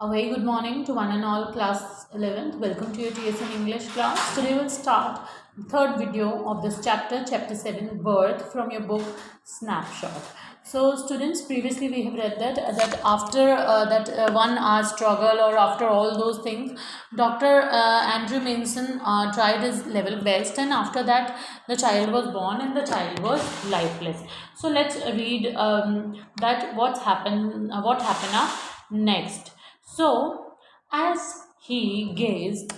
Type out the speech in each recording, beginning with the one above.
A very good morning to one and all class 11th. Welcome to your TSN English class. Today we'll start the third video of this chapter, chapter 7, birth, from your book Snapshot. So students, previously we have read that after that 1 hour struggle, or after all those things, Dr. Andrew Mason tried his level best, and after that the child was born and the child was lifeless. So let's read that what happened next. So, as he gazed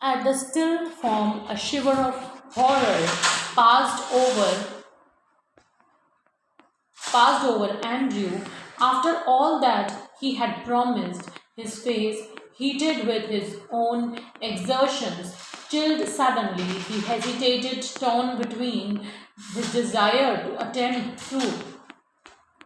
at the still form, a shiver of horror passed over Andrew. After all that he had promised, his face, heated with his own exertions, chilled suddenly. He hesitated, torn between his desire to attempt to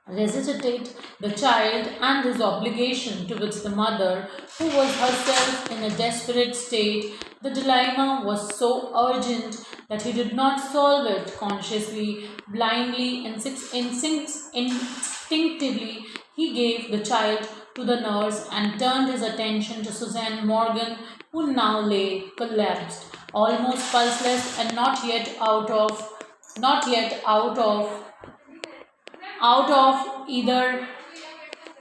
resuscitate the child and his obligation towards the mother, who was herself in a desperate state. The dilemma was so urgent that he did not solve it consciously, blindly, instinctively. He gave the child to the nurse and turned his attention to Suzanne Morgan, who now lay collapsed, almost pulseless, and not yet out of either.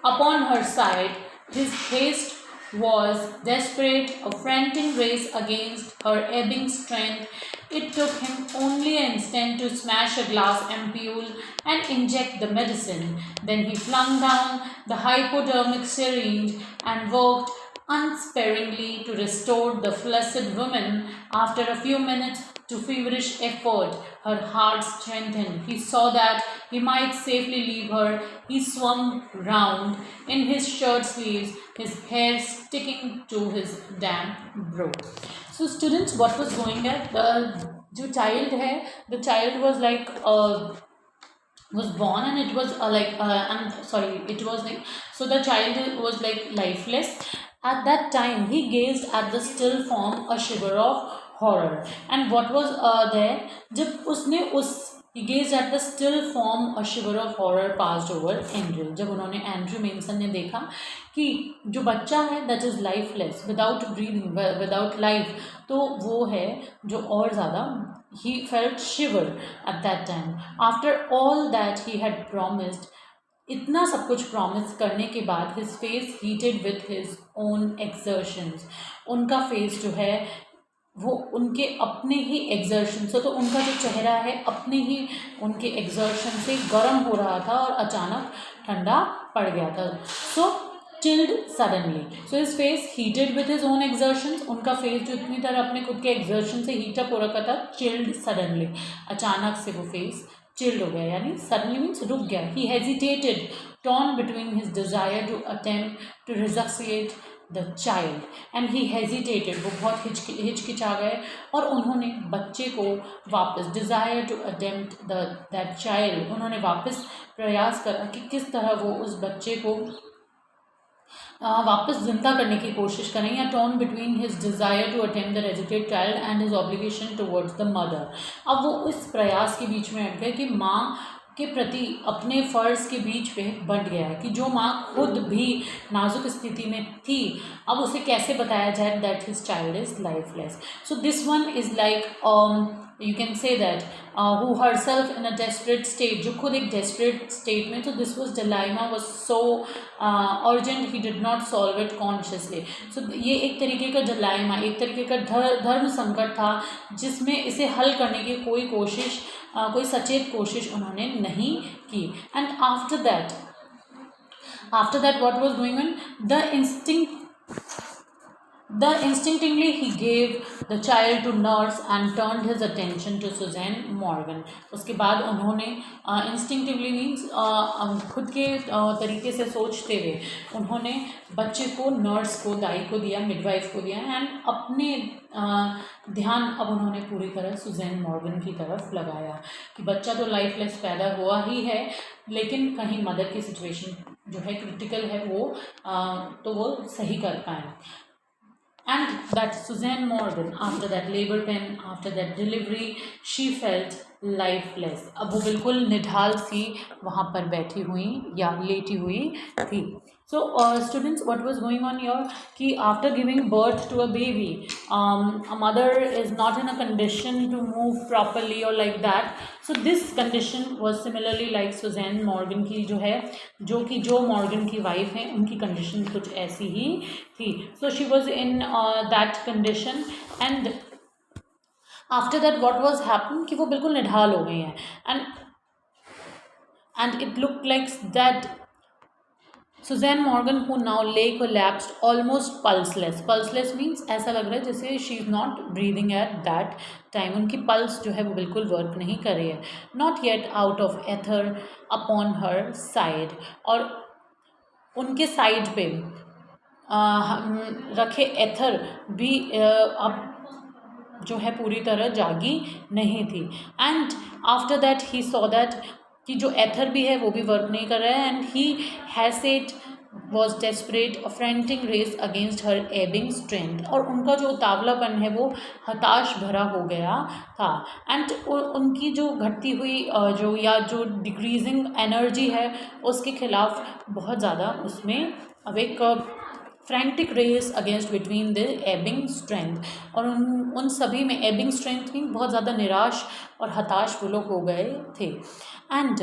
Upon her side, his haste was desperate, a frantic race against her ebbing strength. It took him only an instant to smash a glass ampule and inject the medicine. Then he flung down the hypodermic syringe and worked unsparingly to restore the flaccid woman. After a few minutes to feverish effort, her heart strengthened. He saw that he might safely leave her. He swung round in his shirt sleeves, his hair sticking to his damp brow. So students, what was going on? The child है, the child was was born, and it was it was like, so the child was like lifeless. At that time he gazed at the still form, a shiver of horror. And what was there, जब उसने उस he gazed at the still form, a shiver of horror passed over Andrew. जब उन्होंने Andrew mention ने देखा कि जो बच्चा है that is lifeless, without breathing, without life, तो वो है जो और ज़्यादा, he felt shiver at that time. After all that he had promised, इतना सब कुछ प्रॉमिस करने के बाद, his face heated with his own exertions, उनका फेस जो है वो उनके अपने ही एग्जर्शन से, तो उनका जो चेहरा है अपने ही उनके एग्जर्शन से गर्म हो रहा था और अचानक ठंडा पड़ गया था. So chilled suddenly, so his face heated with his own exertions, उनका फेस जो इतनी तरह अपने खुद के एक्सर्शन से हीटअप हो रखा था, चिल्ड सडनली, अचानक से वो फेस चिल्ड हो गया, यानी सडनली मीन्स रुक गया. He hesitated, torn between his desire to attempt to resuscitate the child, and he hesitated, वो बहुत हिचकिचा गए और उन्होंने बच्चे को वापस, desire to attempt that child, उन्होंने वापस प्रयास करा कि किस तरह वो उस बच्चे को वापस जिंदा करने की कोशिश करें, या torn between his desire to attempt the rejected child and his obligation towards the mother. अब वो इस प्रयास के बीच में अट गए कि माँ के प्रति अपने फ़र्ज़ के बीच में बंट गया है कि जो माँ खुद भी नाजुक स्थिति में थी, अब उसे कैसे बताया जाए that his child is lifeless. So this one is like you can say that who herself in a desperate state, जो खुद एक desperate state में, तो this was dilemma was so urgent he did not solve it consciously. so ये एक तरीके का dilemma, एक तरीके का धर्म संकट था जिसमें इसे हल करने की कोई सचेत कोशिश उन्होंने नहीं की. And after that what was going on, instinctively he gave the child to nurse and turned his attention to Suzanne Morgan. उसके बाद उन्होंने instinctively means खुद के तरीके से सोचते हुए उन्होंने बच्चे को नर्स को, दाई को दिया, मिडवाइफ को दिया, एंड अपने ध्यान अब उन्होंने पूरी तरह सुजैन मॉर्गन की तरफ लगाया कि बच्चा तो लाइफलेस पैदा हुआ ही है, लेकिन कहीं मदर की सिचुएशन जो है क्रिटिकल है, तो वो सही कर पाएँ. And that Suzanne Morgan, after that labor pain, after that delivery, she felt lifeless, अब वो बिल्कुल निढाल सी वहाँ पर बैठी हुई या लेटी हुई थी. So students, what was going on your कि after giving birth to a baby, a mother is not in a condition to move properly or like that. So this condition was similarly like Susan Morgan की जो है, जो कि जो Morgan की wife हैं, उनकी कंडीशन कुछ ऐसी ही थी. So she was in that condition. And after that what was happen कि वो बिल्कुल निढाल हो गई हैं. And it look like that Susan Morgan who now lay collapsed almost pulseless. Pulseless means ऐसा लग रहा है जैसे she is not breathing at that time. उनकी पल्स जो है वो बिल्कुल वर्क नहीं कर रही है. Not yet out of ether upon her side, और उनके साइड पे रखे एथर भी अब जो है पूरी तरह जागी नहीं थी. And after that he saw that कि जो एथर भी है वो भी वर्क नहीं कर रहा है. And he hesitate was desperate, a frantic race against her ebbing strength, और उनका जो उतावलापन है वो हताश भरा हो गया था. एंड उनकी जो घटती हुई जो या जो डिक्रीजिंग एनर्जी है उसके खिलाफ बहुत ज़्यादा उसमें अब एक frantic race against between the ebbing strength, और उन सभी में एबिंग स्ट्रेंथ में बहुत ज़्यादा निराश और हताश वो लोग हो गए थे. And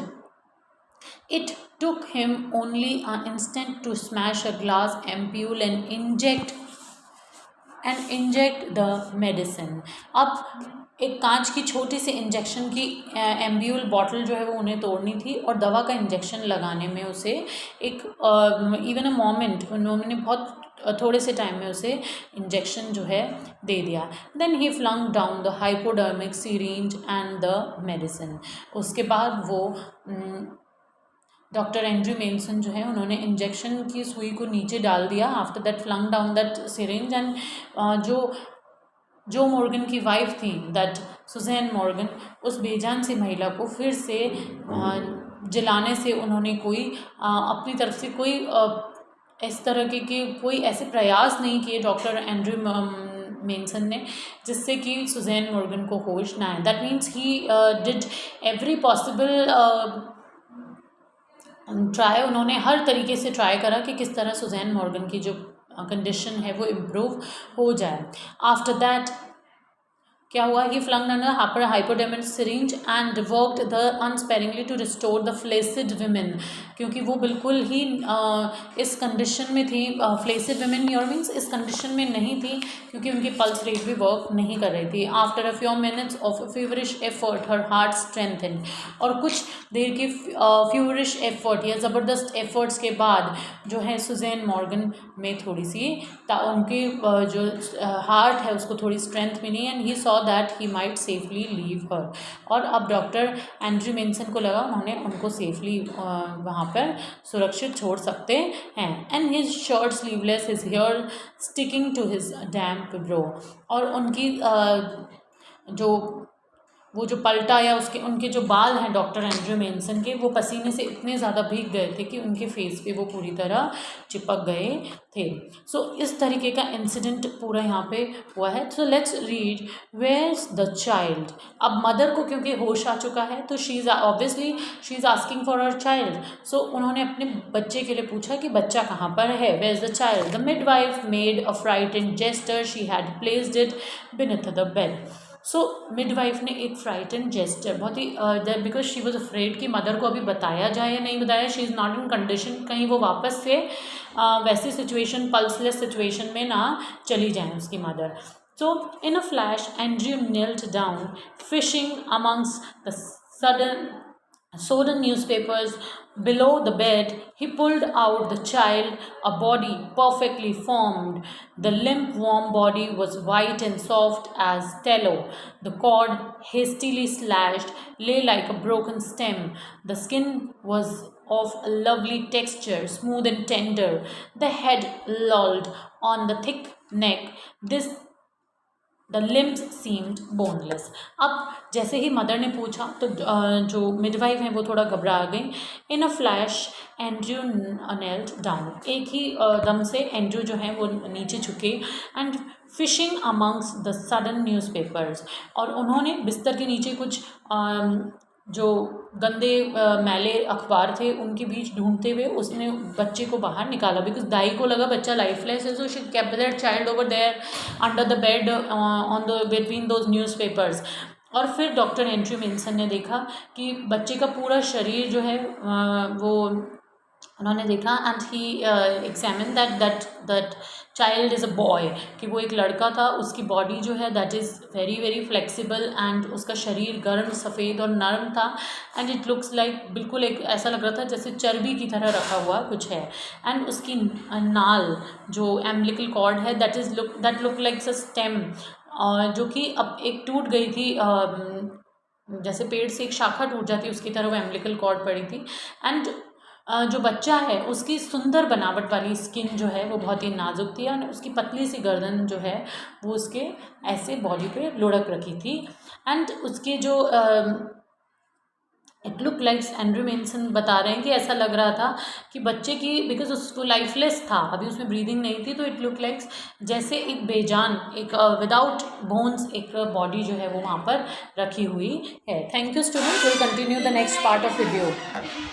it took him only an instant to smash a glass ampule and inject the medicine. अब एक कांच की छोटी सी इंजेक्शन की एम्ब्यूल बॉटल जो है वो उन्हें तोड़नी थी, और दवा का इंजेक्शन लगाने में उसे एक इवन अ मोमेंट, उन्होंने बहुत थोड़े से टाइम में उसे इंजेक्शन जो है दे दिया. Then he flung down the hypodermic syringe and the medicine. उसके बाद वो डॉक्टर एंड्रयू मेंसन जो है उन्होंने इंजेक्शन की सुई को नीचे डाल दिया. After that flung down that syringe. And जो मॉर्गन की वाइफ थी, दैट सुजैन मॉर्गन, उस बेजान सी महिला को फिर से जलाने से उन्होंने कोई अपनी तरफ से कोई इस तरह के कोई ऐसे प्रयास नहीं किए डॉक्टर एंड्रयू मेंसन ने जिससे कि सुजैन मॉर्गन को होश ना आए. That means he did every possible try. उन्होंने हर तरीके से ट्राई करा कि किस तरह सुजैन मॉर्गन की जो कंडीशन है वो इम्प्रूव हो जाए. आफ्टर दैट क्या हुआ, he flung under hypodermic syringe and worked the unsparingly to restore the flaccid women, क्योंकि वो बिल्कुल ही इस कंडीशन में थी. फ्लेसिड विमेन योर मीन्स इस कंडीशन में नहीं थी क्योंकि उनकी पल्स रेट भी वर्क नहीं कर रही थी. After a few minutes of feverish effort her heart strengthened, और कुछ देर के फ्यूवरिश एफर्ट या ज़बरदस्त एफर्ट्स के बाद जो है सुजैन मॉर्गन में थोड़ी सी उनके जो हार्ट है उसको थोड़ी स्ट्रेंथ मिली. And he saw that he might safely leave her, और अब डॉक्टर एंड्रयू मेंसन को लगा उन्होंने उनको सेफली वहाँ पर सुरक्षित छोड़ सकते हैं. And his shirt sleeveless, his hair sticking to his damp brow, और उनकी जो वो जो पलटा या उसके उनके जो बाल हैं डॉक्टर एंड्रयू मेंसन के, वो पसीने से इतने ज़्यादा भीग गए थे कि उनके फेस पे वो पूरी तरह चिपक गए थे. सो इस तरीके का इंसिडेंट पूरा यहाँ पे हुआ है. So let's read where is the child. अब मदर को क्योंकि होश आ चुका है तो she is obviously she is asking for her child. So उन्होंने अपने बच्चे के लिए पूछा कि बच्चा कहाँ पर है. Where is the child. The midwife made a frightened gesture, she had placed it beneath the bed. So midwife ने एक फ्राइटन जेस्टर, बहुत ही बिकॉज शी वॉज अफ्रेड कि मदर को अभी बताया जाए या नहीं बताया. She is not in condition कहीं वो वापस से वैसी सिचुएशन, पल्सलेस सिचुएशन में ना चली जाए उसकी mother. So in a flash Andrew knelt down, fishing amongst the sodden newspapers below the bed. He pulled out the child, a body perfectly formed. The limp, warm body was white and soft as tallow. The cord, hastily slashed, lay like a broken stem. The skin was of a lovely texture, smooth and tender. The head lolled on the thick neck. This the limbs seemed boneless. अब जैसे ही mother ने पूछा तो जो midwife हैं वो थोड़ा घबरा गई। In a flash Andrew knelt down, एक ही दम से एंड्रयू जो है वो नीचे झुके and fishing amongst the sudden newspapers, और उन्होंने बिस्तर के नीचे कुछ जो गंदे मैले अखबार थे उनके बीच ढूंढते हुए उसने बच्चे को बाहर निकाला, बिकॉज दाई को लगा बच्चा लाइफलेस है, so she kept that child over there under the bed on the between those newspapers. और फिर डॉक्टर एंड्रयू मिन्सन ने देखा कि बच्चे का पूरा शरीर जो है वो उन्होंने देखा and he examine that child is a boy, कि वो एक लड़का था, उसकी बॉडी जो है that is very very flexible and उसका शरीर गर्म सफ़ेद और नरम था एंड इट लुक्स लाइक, बिल्कुल एक ऐसा लग रहा था जैसे चर्बी की तरह रखा हुआ कुछ है। एंड उसकी नाल जो एम्बिलिकल कॉर्ड है that look like a stem, जो कि अब एक टूट गई थी, जैसे पेड़ से एक शाखा टूट जाती है उसकी तरह वो एम्बिलिकल कॉर्ड पड़ी थी। एंड जो बच्चा है उसकी सुंदर बनावट वाली स्किन जो है वो बहुत ही नाजुक थी और उसकी पतली सी गर्दन जो है वो उसके ऐसे बॉडी पे लुढ़क रखी थी। एंड उसके जो it look like, Andrew mention बता रहे हैं कि ऐसा लग रहा था कि बच्चे की, बिकॉज उसको लाइफलेस था, अभी उसमें ब्रीदिंग नहीं थी, तो इट लुक लाइक जैसे एक बेजान, एक विदाउट बोन्स एक बॉडी जो है वो वहाँ पर रखी हुई है। Thank you students, will continue the next part of video.